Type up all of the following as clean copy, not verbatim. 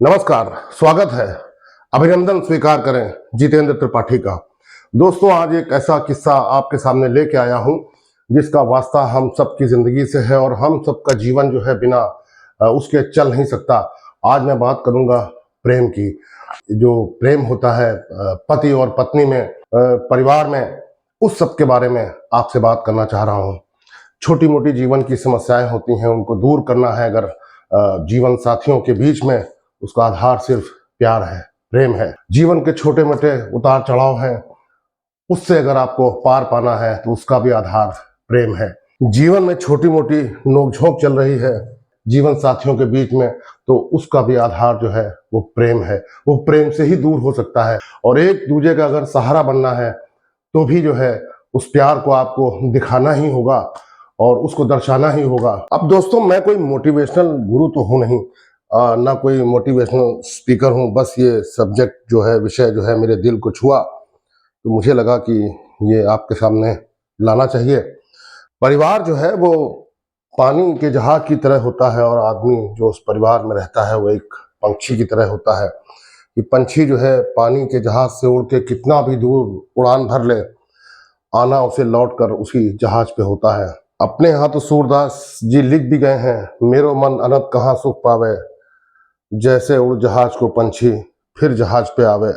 नमस्कार, स्वागत है। अभिनंदन स्वीकार करें जितेंद्र त्रिपाठी का। दोस्तों, आज एक ऐसा किस्सा आपके सामने लेके आया हूं जिसका वास्ता हम सबकी जिंदगी से है और हम सबका जीवन जो है बिना उसके चल नहीं सकता। आज मैं बात करूंगा प्रेम की। जो प्रेम होता है पति और पत्नी में, परिवार में, उस सब के बारे में आपसे बात करना चाह रहा हूं। छोटी मोटी जीवन की समस्याएं होती हैं, उनको दूर करना है अगर जीवन साथियों के बीच में, उसका आधार सिर्फ प्यार है, प्रेम है। जीवन के छोटे मोटे उतार चढ़ाव हैं, उससे अगर आपको पार पाना है तो उसका भी आधार प्रेम है। जीवन में छोटी मोटी नोकझोंक चल रही है जीवन साथियों के बीच में, तो उसका भी आधार जो है वो प्रेम है। वो प्रेम से ही दूर हो सकता है और एक दूसरे का अगर सहारा बनना है तो भी जो है उस प्यार को आपको दिखाना ही होगा और उसको दर्शाना ही होगा। अब दोस्तों, मैं कोई मोटिवेशनल गुरु तो हूं नहीं, ना कोई मोटिवेशनल स्पीकर हूं। बस ये सब्जेक्ट जो है, विषय जो है मेरे दिल को छुआ तो मुझे लगा कि ये आपके सामने लाना चाहिए। परिवार जो है वो पानी के जहाज की तरह होता है और आदमी जो उस परिवार में रहता है वो एक पंछी की तरह होता है। कि पंछी जो है पानी के जहाज से उड़ के कितना भी दूर उड़ान भर ले, आना उसे लौट कर उसी जहाज पे होता है। अपने यहाँ तो सूरदास जी लिख भी गए हैं, मेरो मन अनंत कहाँ सुख पावे, जैसे उड़ जहाज को पंछी फिर जहाज पे आवे।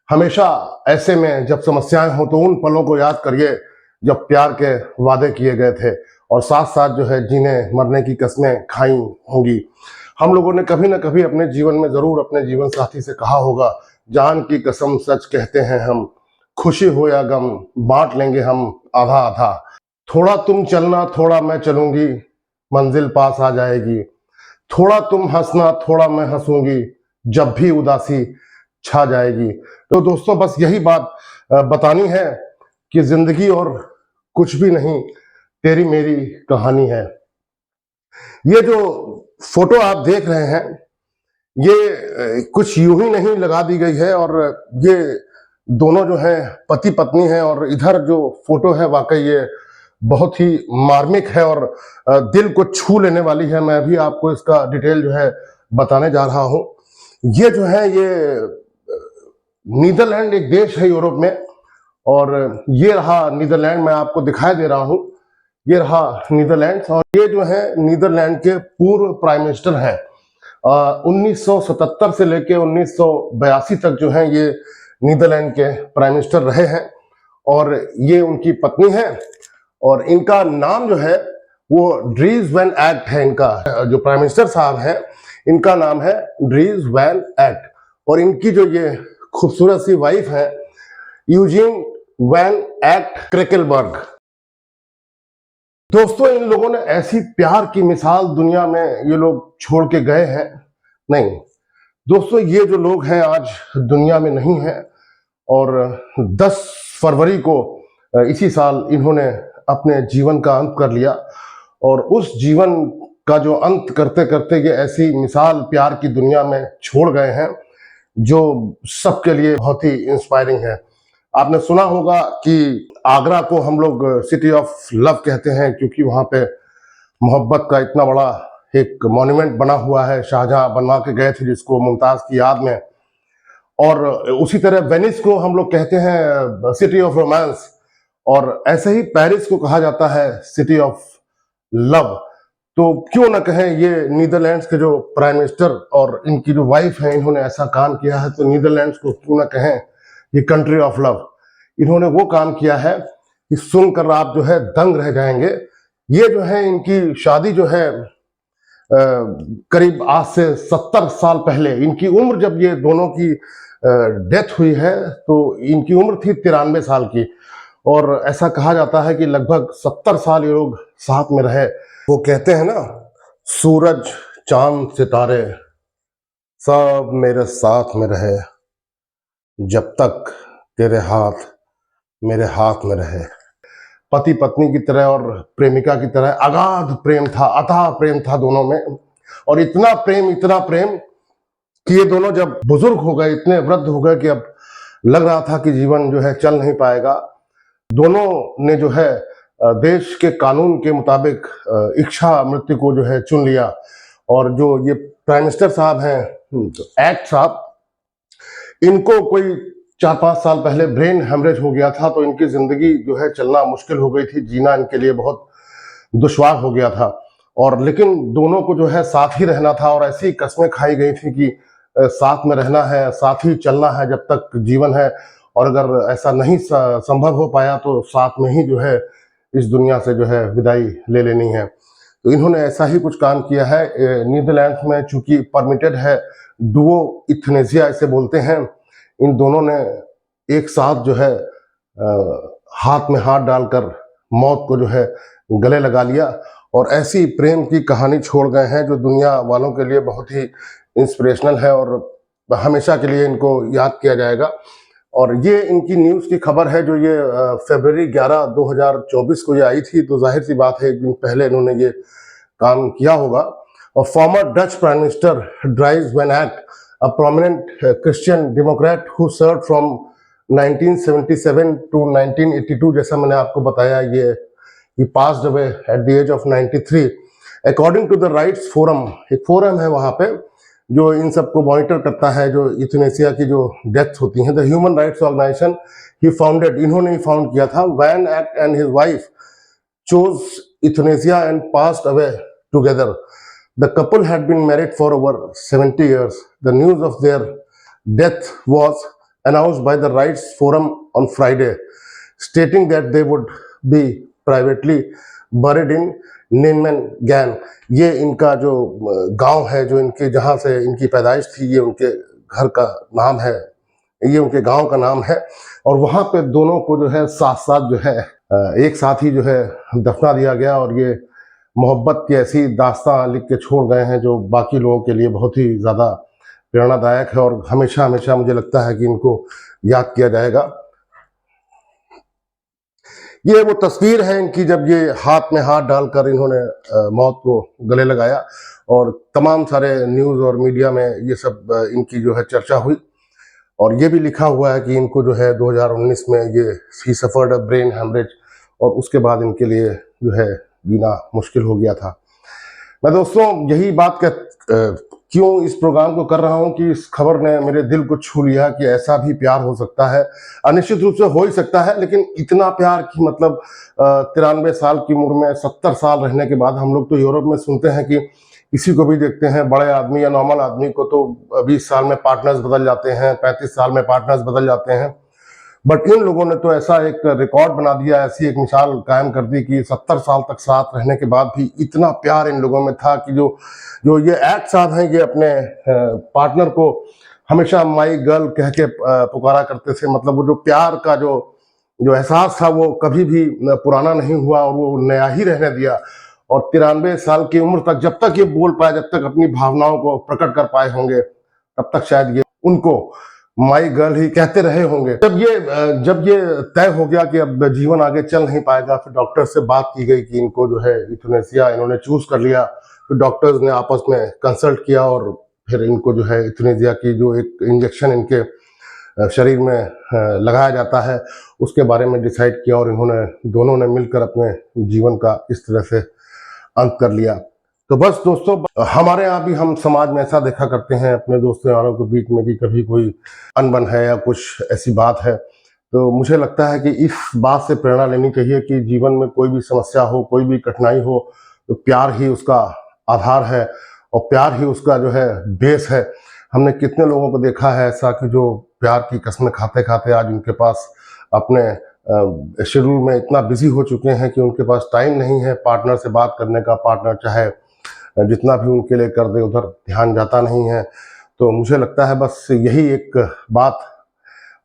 हमेशा ऐसे में जब समस्याएं हो तो उन पलों को याद करिए जब प्यार के वादे किए गए थे और साथ साथ जो है जीने मरने की कस्में खाई होंगी। हम लोगों ने कभी ना कभी अपने जीवन में जरूर अपने जीवन साथी से कहा होगा, जान की कसम सच कहते हैं हम, खुशी हो या गम बांट लेंगे हम आधा आधा। थोड़ा तुम चलना थोड़ा मैं चलूंगी, मंजिल पास आ जाएगी। थोड़ा तुम हंसना थोड़ा मैं हंसूंगी, जब भी उदासी छा जाएगी। तो दोस्तों, बस यही बात बतानी है कि जिंदगी और कुछ भी नहीं, तेरी मेरी कहानी है। ये जो फोटो आप देख रहे हैं ये कुछ यूं ही नहीं लगा दी गई है और ये दोनों जो है पति पत्नी है और इधर जो फोटो है वाकई ये बहुत ही मार्मिक है और दिल को छू लेने वाली है। मैं भी आपको इसका डिटेल जो है बताने जा रहा हूं। ये जो है ये नीदरलैंड एक देश है यूरोप में और ये रहा नीदरलैंड, मैं आपको दिखाई दे रहा हूं। ये रहा नीदरलैंड और ये जो है नीदरलैंड के पूर्व प्राइम मिनिस्टर हैं। 1977 से लेकर 1982 तक जो है ये नीदरलैंड के प्राइम मिनिस्टर रहे हैं और ये उनकी पत्नी है और इनका नाम जो है वो ड्रीज वैन एक्ट है। इनका जो प्राइम मिनिस्टर साहब है इनका नाम है ड्रीज वैन एक्ट और इनकी जो ये खूबसूरत सी वाइफ है यूजीन वैन एक्ट क्रेकेलबर्ग। दोस्तों, इन लोगों ने ऐसी प्यार की मिसाल दुनिया में ये लोग छोड़ के गए हैं। नहीं दोस्तों, ये जो लोग हैं आज दुनिया में नहीं है और 10 फरवरी को इसी साल इन्होंने अपने जीवन का अंत कर लिया और उस जीवन का जो अंत करते करते ये ऐसी मिसाल प्यार की दुनिया में छोड़ गए हैं जो सबके लिए बहुत ही इंस्पायरिंग है। आपने सुना होगा कि आगरा को हम लोग सिटी ऑफ लव कहते हैं क्योंकि वहां पे मोहब्बत का इतना बड़ा एक मॉन्यूमेंट बना हुआ है, शाहजहां बनवा के गए थे जिसको मुमताज की याद में। और उसी तरह वेनिस को हम लोग कहते हैं सिटी ऑफ रोमांस और ऐसे ही पेरिस को कहा जाता है सिटी ऑफ लव। तो क्यों ना कहें ये नीदरलैंड्स के जो प्राइम मिनिस्टर और इनकी जो वाइफ है इन्होंने ऐसा काम किया है, तो नीदरलैंड्स को क्यों ना कहें ये कंट्री ऑफ लव। इन्होंने वो काम किया है कि सुनकर आप जो है दंग रह जाएंगे। ये जो है इनकी शादी जो है करीब आज से 70 साल पहले, इनकी उम्र जब ये दोनों की डेथ हुई है तो इनकी उम्र थी 93 साल की और ऐसा कहा जाता है कि लगभग 70 साल ये लोग साथ में रहे। वो कहते हैं ना, सूरज चांद सितारे सब मेरे साथ में रहे, जब तक तेरे हाथ मेरे हाथ में रहे। पति पत्नी की तरह और प्रेमिका की तरह अगाध प्रेम था, अथाह प्रेम था दोनों में और इतना प्रेम कि ये दोनों जब बुजुर्ग हो गए, इतने वृद्ध हो गए कि अब लग रहा था कि जीवन जो है चल नहीं पाएगा। दोनों ने जो है देश के कानून के मुताबिक इच्छा मृत्यु को जो है चुन लिया और जो ये प्राइम मिनिस्टर साहब हैं एक्ट साहब, इनको कोई 4-5 साल पहले ब्रेन हेमरेज हो गया था, तो इनकी जिंदगी जो है चलना मुश्किल हो गई थी, जीना इनके लिए बहुत दुश्वार हो गया था। और लेकिन दोनों को जो है साथ ही रहना था और ऐसी कस्में खाई गई थी कि साथ में रहना है, साथ ही चलना है जब तक जीवन है, और अगर ऐसा नहीं संभव हो पाया तो साथ में ही जो है इस दुनिया से जो है विदाई ले लेनी है। तो इन्होंने ऐसा ही कुछ काम किया है। नीदरलैंड्स में चूंकि परमिटेड है डुओ इथनेसिया इसे बोलते हैं, इन दोनों ने एक साथ जो है हाथ में हाथ डालकर मौत को जो है गले लगा लिया और ऐसी प्रेम की कहानी छोड़ गए हैं जो दुनिया वालों के लिए बहुत ही इंस्पिरेशनल है और हमेशा के लिए इनको याद किया जाएगा। और ये इनकी न्यूज़ की खबर है जो ये फरवरी 11, 2024 को ये आई थी, तो जाहिर सी बात है एक दिन पहले इन्होंने ये काम किया होगा। और former Dutch prime minister Dries van Agt, a prominent Christian Democrat who serve from 1977 to 1982, जैसा मैंने आपको बताया, ये he passed away at the age of 93 according to the rights forum। एक फोरम है वहां पे जो इन सबको मॉनिटर करता है, जो यूथनेसिया की जो डेथ होती है। The human rights organisation he founded, इन्होंने ही फाउंड किया था। Van Agt and his wife chose euthanasia and passed away together. The couple had been married for over 70 years. The news of their death was announced by the Rights Forum on Friday, stating that they would be privately buried in निन्मेनगैन। ये इनका जो गांव है, जो इनके जहां से इनकी पैदाइश थी, ये उनके घर का नाम है, ये उनके गांव का नाम है। और वहां पे दोनों को जो है साथ साथ जो है एक साथ ही जो है दफना दिया गया। और ये मोहब्बत की ऐसी दास्तां लिख के छोड़ गए हैं जो बाकी लोगों के लिए बहुत ही ज़्यादा प्रेरणादायक है और हमेशा हमेशा मुझे लगता है कि इनको याद किया जाएगा। ये वो तस्वीर है इनकी जब ये हाथ में हाथ डालकर इन्होंने मौत को गले लगाया, और तमाम सारे न्यूज़ और मीडिया में ये सब इनकी जो है चर्चा हुई। और ये भी लिखा हुआ है कि इनको जो है 2019 में ये ही सफर्ड अ ब्रेन हेमरेज, और उसके बाद इनके लिए जो है जीना मुश्किल हो गया था। मैं दोस्तों यही बात क्यों इस प्रोग्राम को कर रहा हूं कि इस खबर ने मेरे दिल को छू लिया कि ऐसा भी प्यार हो सकता है। अनिश्चित रूप से हो ही सकता है, लेकिन इतना प्यार कि मतलब 93 साल की उम्र में 70 साल रहने के बाद हम लोग तो यूरोप में सुनते हैं कि किसी को भी देखते हैं, बड़े आदमी या नॉर्मल आदमी को तो 20 साल में पार्टनर्स बदल जाते हैं, 35 साल में पार्टनर्स बदल जाते हैं। बट इन लोगों ने तो ऐसा एक रिकॉर्ड बना दिया, ऐसी एक मिसाल कायम कर दी कि 70 साल तक साथ रहने के बाद भी इतना प्यार इन लोगों में था कि जो ये एक्ट साहब हैं, ये अपने पार्टनर को हमेशा माई गर्ल कह के पुकारा करते थे। मतलब वो जो प्यार का जो एहसास था वो कभी भी पुराना नहीं हुआ और वो नया ही रहने दिया। और 93 साल की उम्र तक जब तक ये बोल पाए, जब तक अपनी भावनाओं को प्रकट कर पाए होंगे, तब तक शायद ये उनको माई गर्ल ही कहते रहे होंगे। जब ये तय हो गया कि अब जीवन आगे चल नहीं पाएगा, फिर डॉक्टर से बात की गई कि इनको जो है यूथनेसिया इन्होंने चूज कर लिया। फिर डॉक्टर्स ने आपस में कंसल्ट किया और फिर इनको जो है यूथनेसिया की जो एक इंजेक्शन इनके शरीर में लगाया जाता है उसके बारे में डिसाइड किया, और इन्होंने दोनों ने मिलकर अपने जीवन का इस तरह से अंत कर लिया। तो बस दोस्तों, हमारे यहाँ भी हम समाज में ऐसा देखा करते हैं अपने दोस्तों यारों के बीच में कि कभी कोई अनबन है या कुछ ऐसी बात है, तो मुझे लगता है कि इस बात से प्रेरणा लेनी चाहिए कि जीवन में कोई भी समस्या हो, कोई भी कठिनाई हो, तो प्यार ही उसका आधार है और प्यार ही उसका जो है बेस है। हमने कितने लोगों को देखा है ऐसा कि जो प्यार की कसमें खाते खाते आज उनके पास अपने शेड्यूल में इतना बिजी हो चुके हैं कि उनके पास टाइम नहीं है पार्टनर से बात करने का। पार्टनर चाहे जितना भी उनके लिए कर दे, उधर ध्यान जाता नहीं है। तो मुझे लगता है बस यही एक बात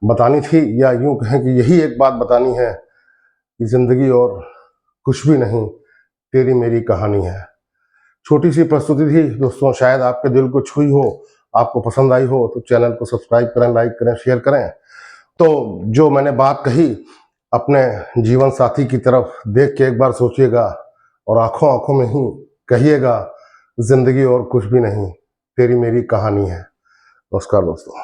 बतानी थी, या यूं कहें कि यही एक बात बतानी है कि जिंदगी और कुछ भी नहीं, तेरी मेरी कहानी है। छोटी सी प्रस्तुति थी दोस्तों, शायद आपके दिल को छुई हो, आपको पसंद आई हो, तो चैनल को सब्सक्राइब करें, लाइक करें, शेयर करें। तो जो मैंने बात कही, अपने जीवन साथी की तरफ देख के एक बार सोचिएगा और आंखों आंखों में ही कहिएगा, जिंदगी और कुछ भी नहीं, तेरी मेरी कहानी है। नमस्कार दोस्तों।